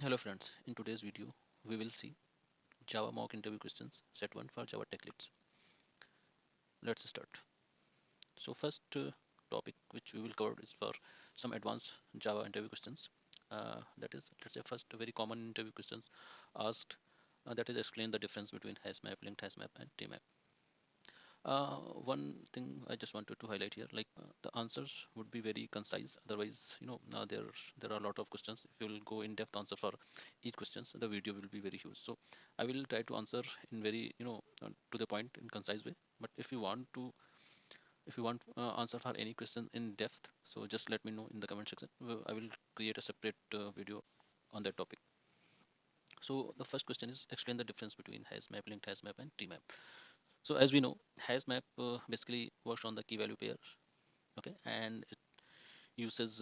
Hello friends, in today's video we will see Java mock interview questions set 1 for Java Tech Leads. Let's start. So first topic which we will cover is for some advanced Java interview questions. That is, let's say first very common interview questions asked, that is explain the difference between hash map, linked hash map and tmap. One thing I just wanted to highlight here, like the answers would be very concise. Otherwise, there are a lot of questions. If you will go in depth answer for each questions, the video will be very huge. So I will try to answer in very to the point in concise way. But if you want answer for any question in depth, so just let me know in the comment section. I will create a separate video on that topic. So the first question is explain the difference between hash map, linked hash map, and tmap. So as we know, hash map basically works on the key value pair, okay, and it uses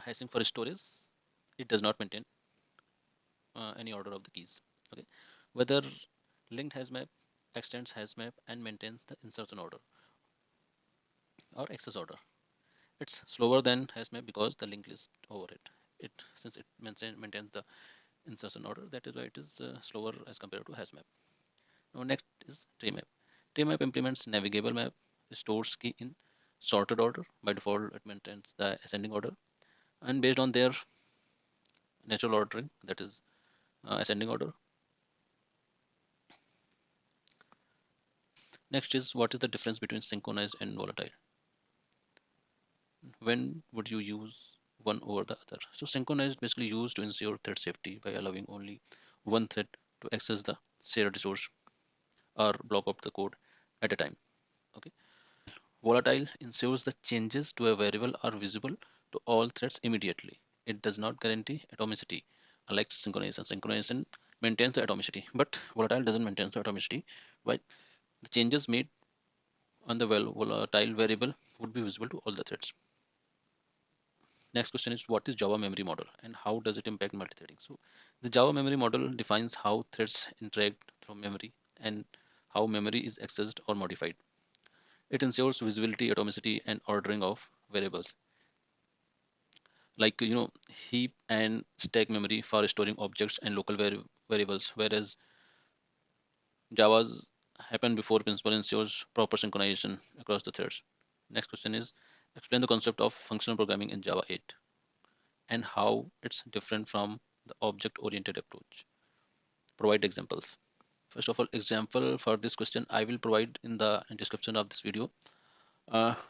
hashing for storage. It does not maintain any order of the keys, okay. Whether linked hash map extends hash map and maintains the insertion order or access order. It's slower than hash map because the linked list over it. Since it maintains the insertion order, that is why it is slower as compared to hash map. Now next is tmap. Tmap implements navigable map, stores key in sorted order. By default, it maintains the ascending order, and based on their natural ordering, that is ascending order. Next is what is the difference between synchronized and volatile? When would you use one over the other? So synchronized basically used to ensure thread safety by allowing only one thread to access the shared resource or block of the code at a time. Okay. Volatile ensures the changes to a variable are visible to all threads immediately. It does not guarantee atomicity, unlike synchronization. Synchronization maintains the atomicity, but volatile doesn't maintain the atomicity. Why? The changes made on the volatile variable would be visible to all the threads. Next question is what is Java memory model and how does it impact multithreading? So the Java memory model defines how threads interact from memory and how memory is accessed or modified. It ensures visibility, atomicity, and ordering of variables, like heap and stack memory for storing objects and local variables, whereas Java's happen before principle ensures proper synchronization across the threads. Next question is explain the concept of functional programming in Java 8 and how it's different from the object oriented approach. Provide examples. First of all, example for this question I will provide in the description of this video.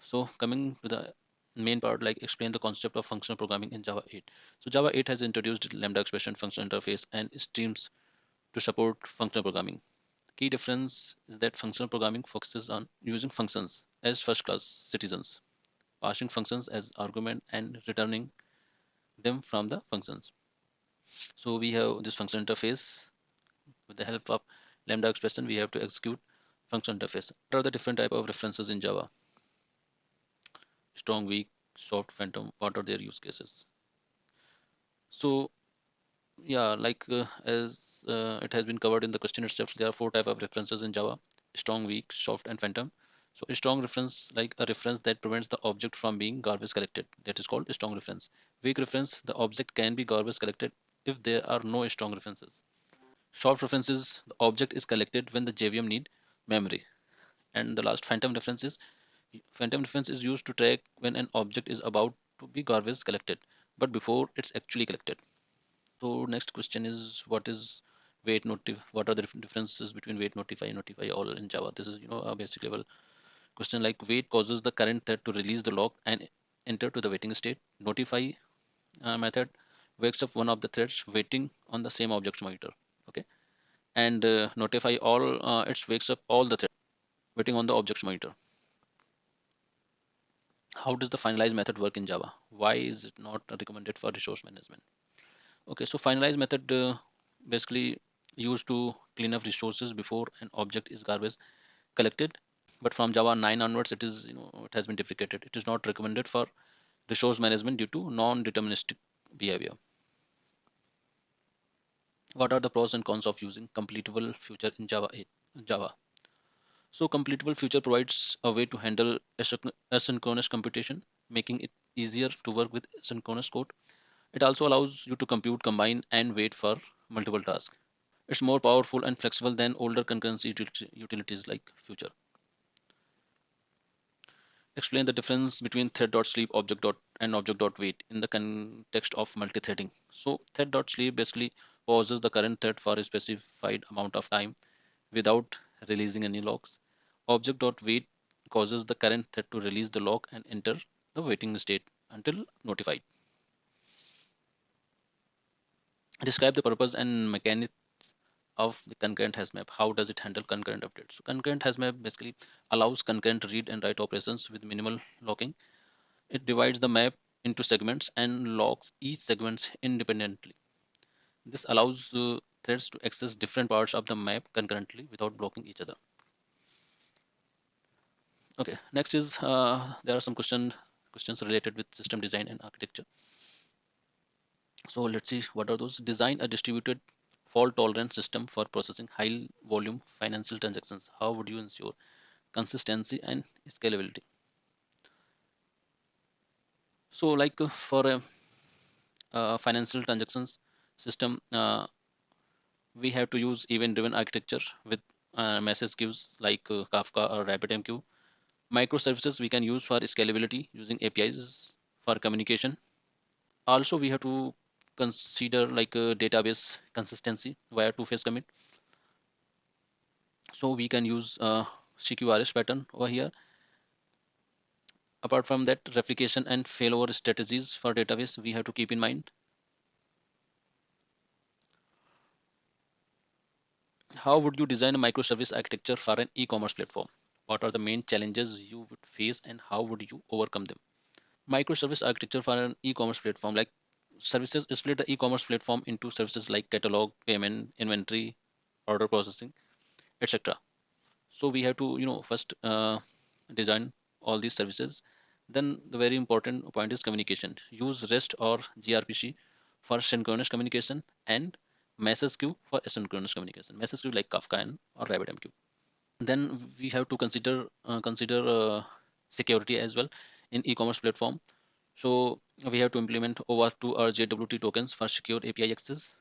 So coming to the main part, like explain the concept of functional programming in Java 8. So Java 8 has introduced Lambda expression, functional interface, and streams to support functional programming. Key difference is that functional programming focuses on using functions as first-class citizens, passing functions as argument and returning them from the functions. So we have this function interface. With the help of Lambda expression, we have to execute function interface. What are the different type of references in Java? Strong, weak, soft, phantom. What are their use cases? So yeah, like as it has been covered in the question itself, there are four type of references in Java: strong, weak, soft, and phantom. So a strong reference, like a reference that prevents the object from being garbage collected, that is called a strong reference. Weak reference, the object can be garbage collected if there are no strong references. Soft references, the object is collected when the JVM need memory. And the last phantom reference is used to track when an object is about to be garbage collected, but before it's actually collected. So next question is what are the differences between wait, notify, and notify all in Java? This is a basic level question. Like wait causes the current thread to release the lock and enter to the waiting state. Notify method wakes up one of the threads waiting on the same object monitor. Okay, and notify all it wakes up all the threads waiting on the object monitor. How does the finalize method work in Java? Why is it not recommended for resource management? Okay, so finalize method basically used to clean up resources before an object is garbage collected. But from Java 9 onwards, it has been deprecated. It is not recommended for resource management due to non-deterministic behavior. What are the pros and cons of using completable future in Java 8? Java. So completable future provides a way to handle asynchronous computation, making it easier to work with asynchronous code. It also allows you to compute, combine, and wait for multiple tasks. It's more powerful and flexible than older concurrency utilities like Future. Explain the difference between thread.sleep and object.wait in the context of multi-threading. So thread.sleep basically pauses the current thread for a specified amount of time without releasing any locks. Object.wait causes the current thread to release the lock and enter the waiting state until notified. Describe the purpose and mechanics of the concurrent hash map. How does it handle concurrent updates? So concurrent hash map basically allows concurrent read and write operations with minimal locking. It divides the map into segments and locks each segments independently. This allows threads to access different parts of the map concurrently without blocking each other. Okay, next is there are some questions related with system design and architecture. So let's see what are those. Design a distributed fault tolerant system for processing high volume financial transactions. How would you ensure consistency and scalability? So like for a financial transactions system, we have to use event driven architecture with message queues like Kafka or RabbitMQ. Microservices we can use for scalability using APIs for communication. Also we have to consider like database consistency via two-phase commit. So we can use CQRS pattern over here. Apart from that, replication and failover strategies for database we have to keep in mind. How would you design a microservice architecture for an e-commerce platform? What are the main challenges you would face and how would you overcome them? Microservice architecture for an e-commerce platform, like services split the e-commerce platform into services like catalog, payment, inventory, order processing, etc. So we have to first design all these services. Then the very important point is communication. Use REST or gRPC for synchronous communication and message queue for asynchronous communication. Message queue like Kafka and or RabbitMQ. Then we have to consider security as well in e-commerce platform. So we have to implement OAuth 2 or JWT tokens for secure API access.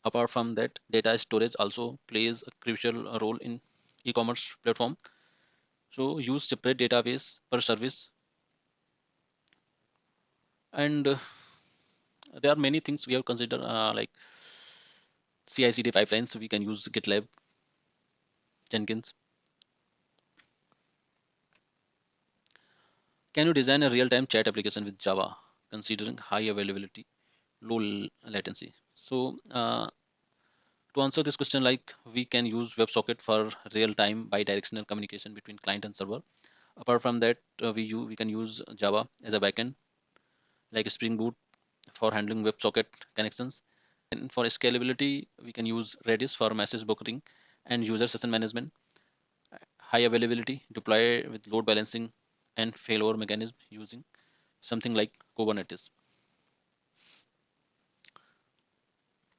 Apart from that, data storage also plays a crucial role in e-commerce platform. So use separate database per service. And there are many things we have considered like CI/CD pipelines. So we can use GitLab, Jenkins. Can you design a real-time chat application with Java, considering high availability, low latency? So to answer this question, like we can use WebSocket for real-time bidirectional communication between client and server. Apart from that, we can use Java as a backend, like Spring Boot for handling WebSocket connections. And for scalability, we can use Redis for message buckering and user session management. High availability, deploy with load balancing and failover mechanism using something like Kubernetes.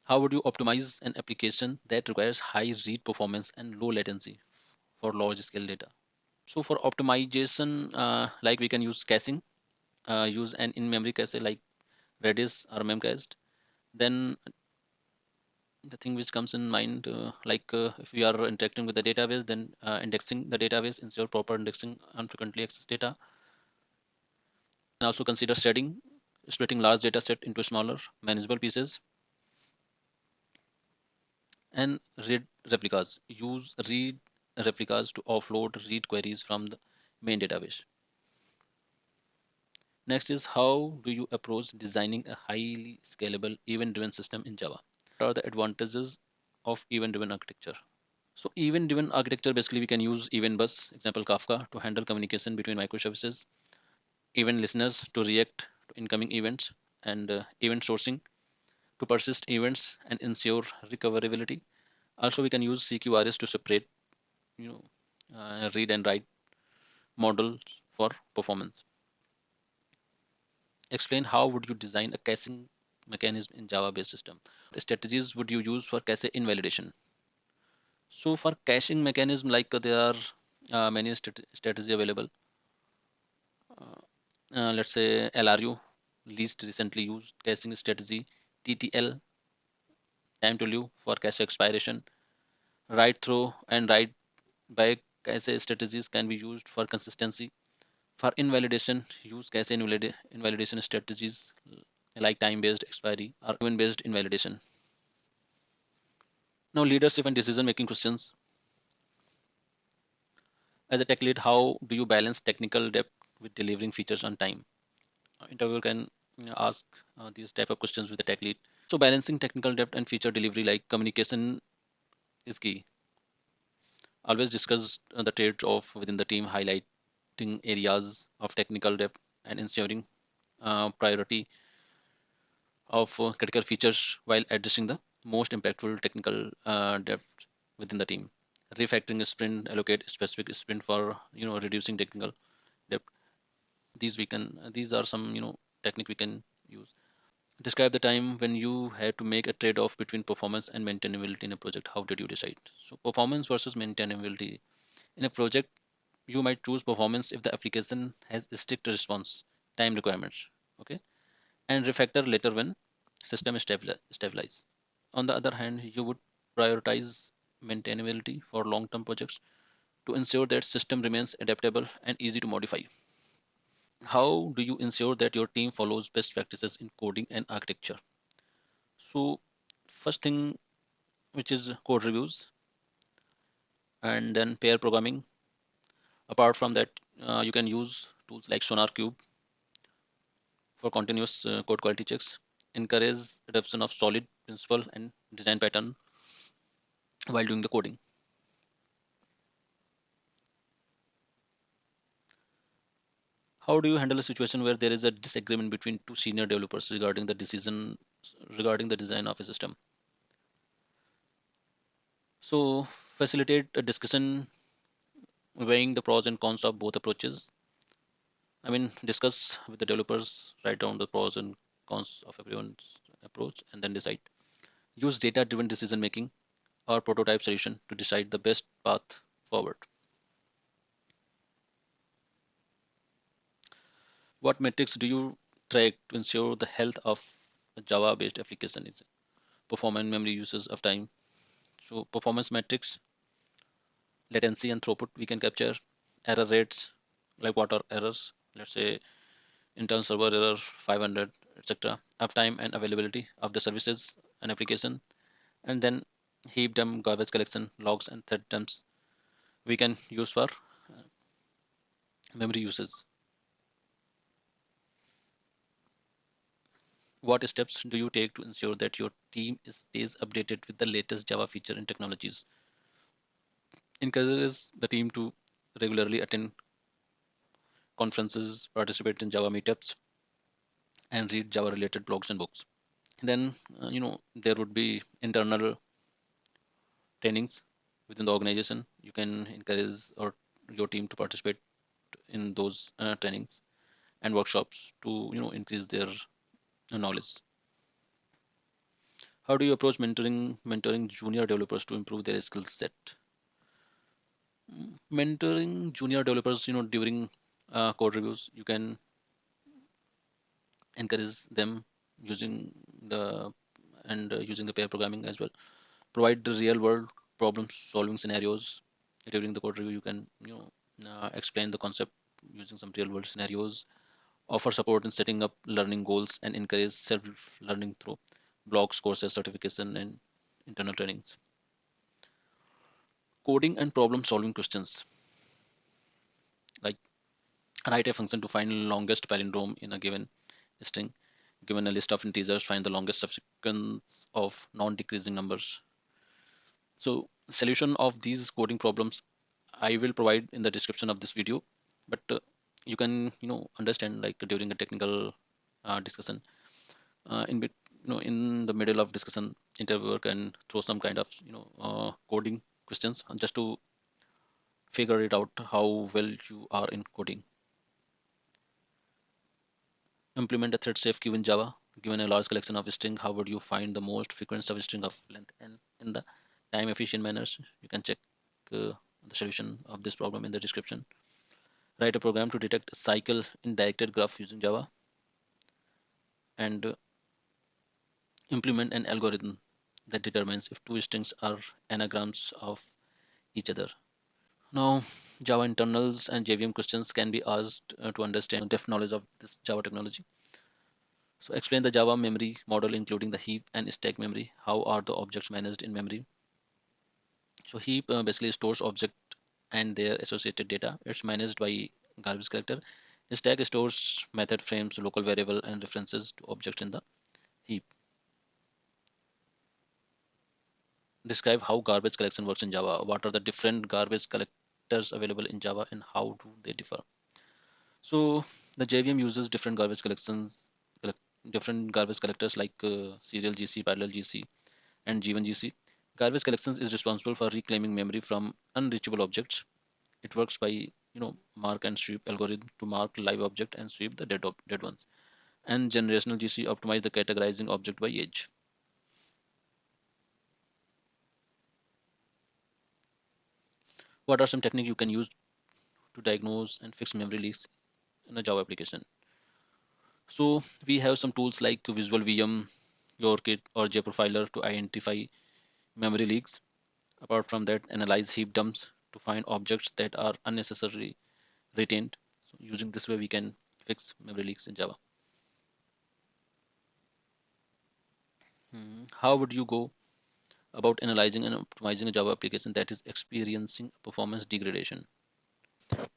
How would you optimize an application that requires high read performance and low latency for large scale data? So for optimization, like we can use caching, use an in-memory cache like Redis or Memcached. Then the thing which comes in mind, if we are interacting with the database, then indexing the database, ensure proper indexing on frequently accessed data. And also consider splitting large data set into smaller manageable pieces. And read replicas. Use read replicas to offload read queries from the main database. Next is how do you approach designing a highly scalable event-driven system in Java? What are the advantages of event-driven architecture? So event-driven architecture, basically we can use event bus, example Kafka, to handle communication between microservices, event listeners to react to incoming events, and event sourcing to persist events and ensure recoverability. Also, we can use CQRS to separate, you read and write models for performance. Explain how would you design a caching mechanism in Java-based system. What strategies would you use for cache invalidation? So for caching mechanism, like there are many strategies available. Let's say LRU. least recently used caching strategy, TTL, time to live for cache expiration. Write through and write by cache strategies can be used for consistency. For invalidation, use cache invalidation strategies like time-based expiry or event-based invalidation. Now, leadership and decision-making questions. As a tech lead, how do you balance technical depth with delivering features on time? Interviewer can ask these type of questions with the tech lead. So balancing technical depth and feature delivery, like communication is key. Always discuss the trade-off within the team, highlighting areas of technical depth and ensuring priority of critical features while addressing the most impactful technical depth within the team. Refactoring a sprint, allocate a specific sprint for reducing technical depth. These are some technique we can use. Describe the time when you had to make a trade-off between performance and maintainability in a project. How did you decide? So performance versus maintainability. In a project, you might choose performance if the application has strict response time requirements. Okay. And refactor later when system is stabilized. On the other hand, you would prioritize maintainability for long-term projects to ensure that system remains adaptable and easy to modify. How do you ensure that your team follows best practices in coding and architecture? So first thing, which is code reviews, and then pair programming. Apart from that, you can use tools like SonarQube for continuous code quality checks. Encourage adoption of solid principle and design pattern while doing the coding. How do you handle a situation where there is a disagreement between two senior developers regarding the design of a system? So facilitate a discussion weighing the pros and cons of both approaches. I mean, discuss with the developers, write down the pros and cons of everyone's approach, and then decide. Use data-driven decision making or prototype solution to decide the best path forward. What metrics do you track to ensure the health of a Java-based application? Is performance, memory uses of time. So performance metrics, latency and throughput we can capture, error rates, like what are errors, let's say internal server error 500, etc. Uptime and availability of the services and application, and then heap dump, garbage collection, logs and thread dumps we can use for memory uses. What steps do you take to ensure that your team stays updated with the latest Java feature and technologies? Encourages the team to regularly attend conferences, participate in Java meetups, and read Java related blogs and books. Then, there would be internal trainings within the organization. You can encourage or your team to participate in those trainings and workshops to increase their knowledge. How do you approach mentoring junior developers to improve their skill set? Mentoring junior developers, during code reviews, you can encourage them using the using the pair programming as well. Provide the real world problem solving scenarios during the code review. You can explain the concept using some real world scenarios. Offer support in setting up learning goals and encourage self learning through blogs, courses, certification, and internal trainings. Coding and problem solving questions, like write a function to find longest palindrome in a given string. Given a list of integers, find the longest subsequence of non-decreasing numbers. So solution of these coding problems I will provide in the description of this video, but you can understand like during a technical discussion, in bit in the middle of discussion, interviewer can throw some kind of coding questions just to figure it out how well you are in coding. Implement a thread safe queue in Java. Given a large collection of string, how would you find the most frequent substring of length and in the time efficient manners? You can check the solution of this problem in the description. Write a program to detect a cycle in directed graph using Java. and implement an algorithm that determines if two strings are anagrams of each other. Now, Java internals and JVM questions can be asked to understand depth knowledge of this Java technology. So, explain the Java memory model, including the heap and stack memory. How are the objects managed in memory? So, heap basically stores object and their associated data. It's managed by garbage collector. Stack stores method frames, local variable, and references to objects in the heap. Describe how garbage collection works in Java. What are the different garbage collectors available in Java and how do they differ? So the JVM uses different garbage collections, collect, different garbage collectors like serial GC, parallel GC, and G1 GC. Garbage collections is responsible for reclaiming memory from unreachable objects. It works by mark and sweep algorithm to mark live object and sweep the dead ones. And generational GC optimize the categorizing object by age. What are some techniques you can use to diagnose and fix memory leaks in a Java application? So we have some tools like Visual VM, YourKit, or JProfiler to identify memory leaks. Apart from that, analyze heap dumps to find objects that are unnecessarily retained. So using this way, we can fix memory leaks in Java. How would you go about analyzing and optimizing a Java application that is experiencing performance degradation?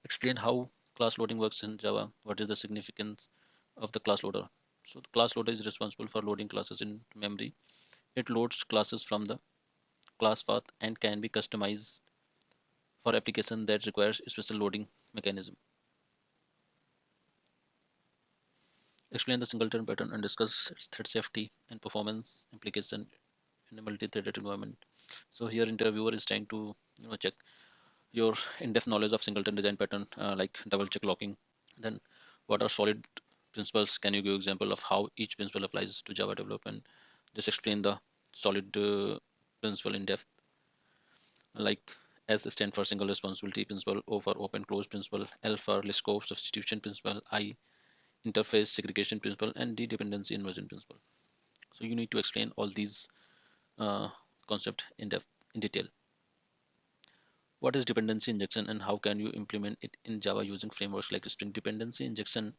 Explain how class loading works in Java. What is the significance of the class loader? So the class loader is responsible for loading classes in memory. It loads classes from the class path and can be customized for application that requires a special loading mechanism. Explain the singleton pattern and discuss its thread safety and performance implication in a multi-threaded environment. So here interviewer is trying to check your in-depth knowledge of singleton design pattern, like double check locking. Then what are solid principles? Can you give example of how each principle applies to Java development? Just explain the solid principle in depth, like S stand for single responsibility principle, O for open close principle, L for list scope substitution principle, I interface segregation principle, and D dependency inversion principle. So you need to explain all these uh, concept in depth in detail. What is dependency injection and how can you implement it in Java using frameworks like Spring Dependency Injection?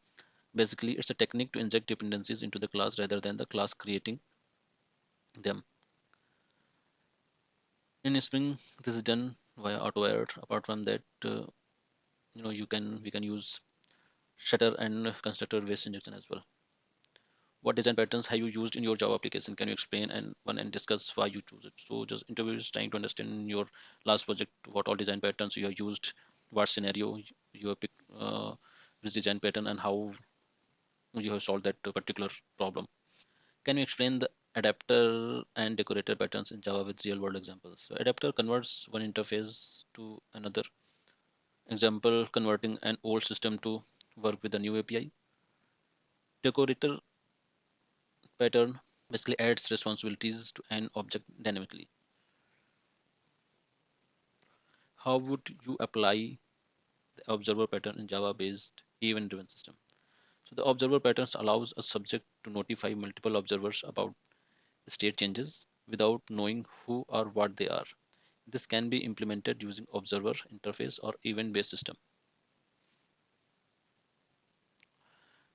Basically, it's a technique to inject dependencies into the class rather than the class creating them. In Spring, this is done via AutoAdd. Apart from that, we can use shutter and constructor waste injection as well. What design patterns have you used in your Java application? Can you explain and one and discuss why you choose it? So just interview is trying to understand in your last project what all design patterns you have used, what scenario you have picked, which design pattern, and how you have solved that particular problem. Can you explain the adapter and decorator patterns in Java with real world examples? So adapter converts one interface to another. Example, converting an old system to work with a new API. Decorator pattern basically adds responsibilities to an object dynamically. How would you apply the observer pattern in Java based event driven system? So the observer patterns allows a subject to notify multiple observers about state changes without knowing who or what they are. This can be implemented using observer interface or event based system.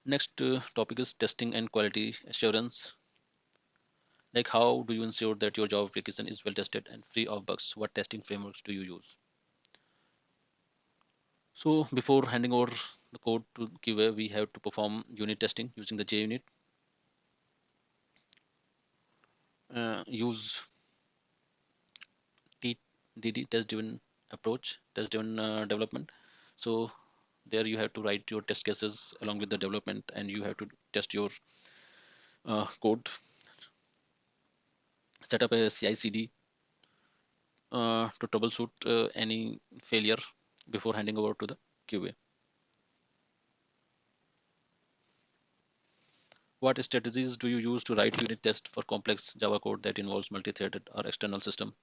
Next topic is testing and quality assurance. Like how do you ensure that your Java application is well tested and free of bugs? What testing frameworks do you use? So before handing over the code to QA, we have to perform unit testing using the JUnit. Use TDD, test-driven approach, test-driven development. So there you have to write your test cases along with the development, and you have to test your code. Set up a CI/CD to troubleshoot any failure before handing over to the QA. What strategies do you use to write unit test for complex Java code that involves multi-threaded or external system?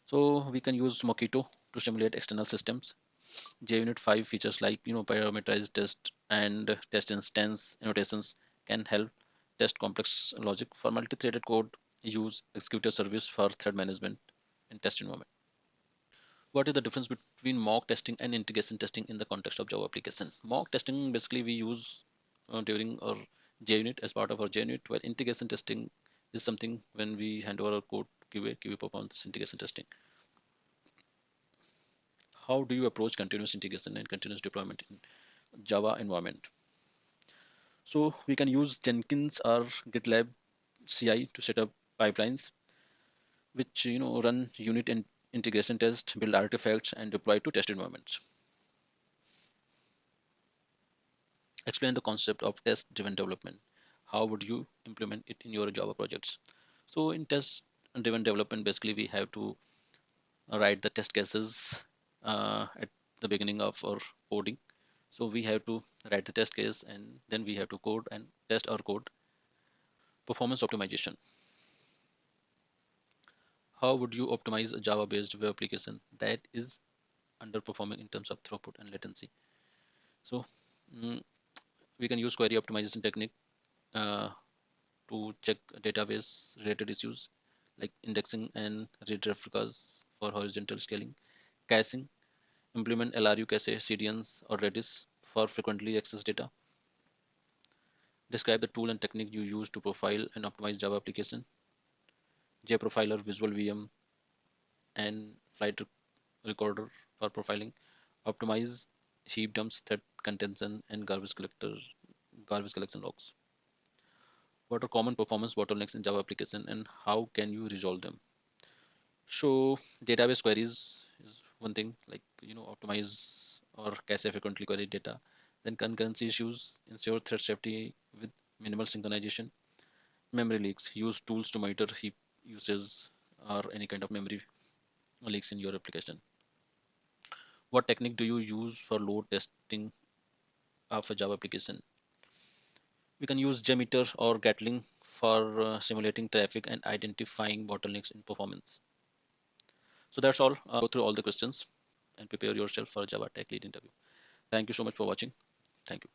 So we can use Mockito to simulate external systems. JUnit 5 features like parameterized test and test instance annotations can help test complex logic. For multi-threaded code, use executor service for thread management in test environment. What is the difference between mock testing and integration testing in the context of Java application? Mock testing basically we use during our JUnit as part of our JUnit, while integration testing is something when we hand over our code QA performs integration testing. How do you approach continuous integration and continuous deployment in Java environment? So we can use Jenkins or GitLab CI to set up pipelines, which run unit and integration test, build artifacts, and deploy to test environments. Explain the concept of test-driven development. How would you implement it in your Java projects? So in test-driven development, basically we have to write the test cases at the beginning of our coding. So we have to write the test case and then we have to code and test our code. Performance optimization. How would you optimize a Java-based web application that is underperforming in terms of throughput and latency? So mm, we can use query optimization technique uh, to check database related issues like indexing and read replicas for horizontal scaling, caching, implement LRU cache, CDNs, or Redis for frequently accessed data. Describe the tool and technique you use to profile and optimize Java application. JProfiler, Visual VM, and Flight Recorder for profiling. Optimize heap dumps, thread contention, and garbage collection logs. What are common performance bottlenecks in Java application and how can you resolve them? So database queries is one thing, like optimize or cache frequently query data. Then concurrency issues, ensure thread safety with minimal synchronization. Memory leaks, use tools to monitor heap uses or any kind of memory leaks in your application. What technique do you use for load testing of a Java application? We can use JMeter or Gatling for simulating traffic and identifying bottlenecks in performance. So that's all. Go through all the questions and prepare yourself for a Java Tech Lead interview. Thank you so much for watching. Thank you.